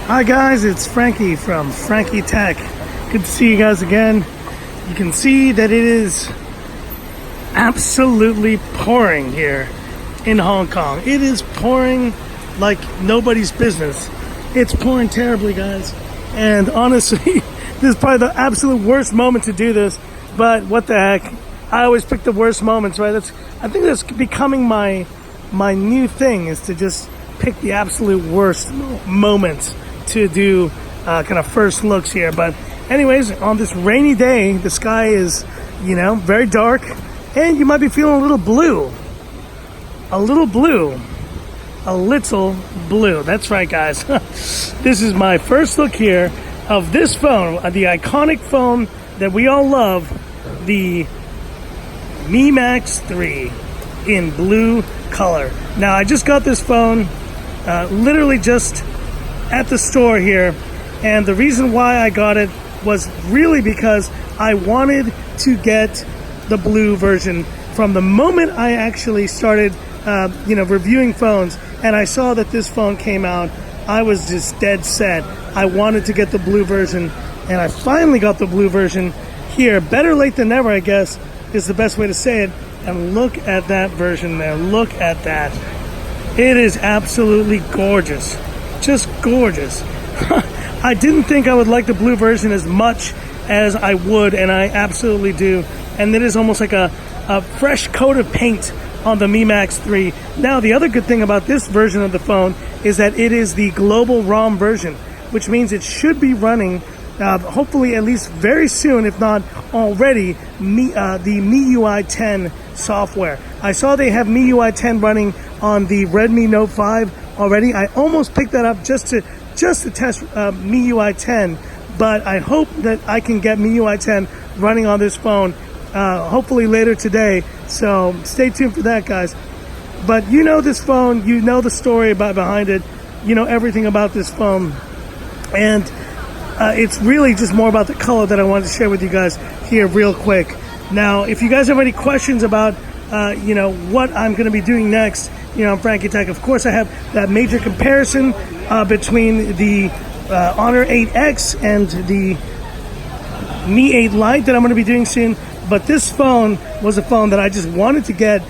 Hi guys, it's Frankie from Frankie Tech. Good to see you guys again. You can see that it is absolutely pouring here in Hong Kong. It is pouring like nobody's business. It's pouring terribly, guys. And honestly, this is probably the absolute worst moment to do this, but what the heck. I always pick the worst moments, right? I think that's becoming my new thing, is to just pick the absolute worst moments to do kind of first looks here. But anyways, on this rainy day, the sky is, very dark, and you might be feeling a little blue. A little blue. A little blue. That's right, guys. This is my first look here of this phone, the iconic phone that we all love, the Mi Max 3 in blue color. Now, I just got this phone literally just at the store here, and the reason why I got it was really because I wanted to get the blue version. From the moment I actually started reviewing phones and I saw that this phone came out, I was just dead set. I wanted to get the blue version, and I finally got the blue version here. Better late than never, I guess, is the best way to say it. And look at that version there. Look at that. It is absolutely gorgeous. Just gorgeous. I didn't think I would like the blue version as much as I would, and I absolutely do. And it is almost like a fresh coat of paint on the Mi Max 3. Now, the other good thing about this version of the phone is that it is the global ROM version, which means it should be running hopefully at least very soon, if not already, the MIUI 10 software. I saw they have MIUI 10 running on the Redmi Note 5 already. I almost picked that up just to test MIUI 10, but I hope that I can get MIUI 10 running on this phone hopefully later today. So stay tuned for that, guys. But this phone, the story behind it, everything about this phone, and it's really just more about the color that I wanted to share with you guys here real quick. Now, if you guys have any questions about, what I'm going to be doing next, on Frankie Tech, of course, I have that major comparison between the Honor 8X and the Mi 8 Lite that I'm going to be doing soon. But this phone was a phone that I just wanted to get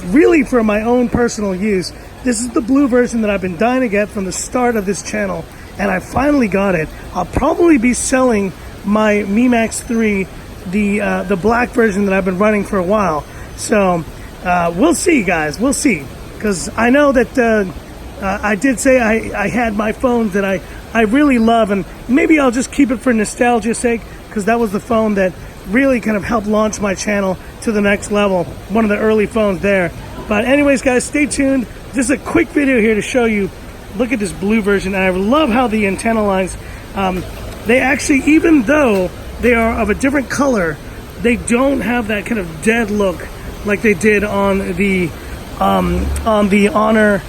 really for my own personal use. This is the blue version that I've been dying to get from the start of this channel, and I finally got it. I'll probably be selling my Mi Max 3, the black version that I've been running for a while. So we'll see, guys. We'll see, because I know that I did say I had my phones that I really love, and maybe I'll just keep it for nostalgia's sake, because that was the phone that really kind of helped launch my channel to the next level. One of the early phones there. But anyways, guys, stay tuned. Just a quick video here to show you. Look at this blue version, and I love how the antenna lines, they actually, even though they are of a different color, they don't have that kind of dead look like they did on the Honor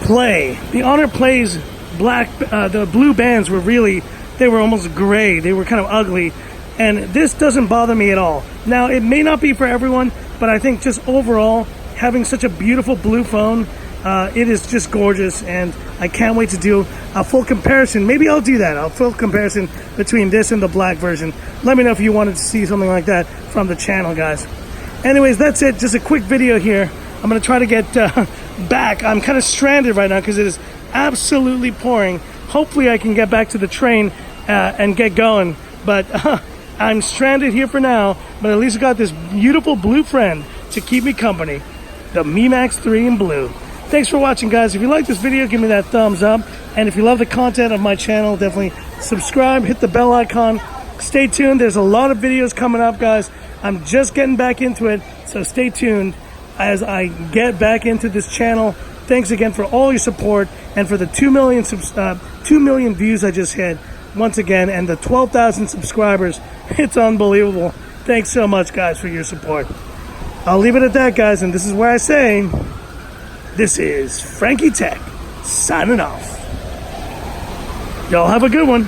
Play. The Honor Play's black, the blue bands were really, they were almost gray. They were kind of ugly, and this doesn't bother me at all. Now, it may not be for everyone, but I think just overall, having such a beautiful blue phone, it is just gorgeous, and I can't wait to do a full comparison. Maybe I'll do that, a full comparison between this and the black version. Let me know if you wanted to see something like that from the channel, guys. Anyways, that's it. Just a quick video here. I'm going to try to get back. I'm kind of stranded right now because it is absolutely pouring. Hopefully I can get back to the train and get going. But I'm stranded here for now. But at least I got this beautiful blue friend to keep me company. The Mi Max 3 in blue. Thanks for watching, guys. If you like this video, give me that thumbs up. And if you love the content of my channel, definitely subscribe, hit the bell icon. Stay tuned. There's a lot of videos coming up, guys. I'm just getting back into it, so stay tuned as I get back into this channel. Thanks again for all your support and for the 2 million views I just hit once again, and the 12,000 subscribers. It's unbelievable. Thanks so much, guys, for your support. I'll leave it at that, guys, and this is where I say, this is Frankie Tech signing off. Y'all have a good one.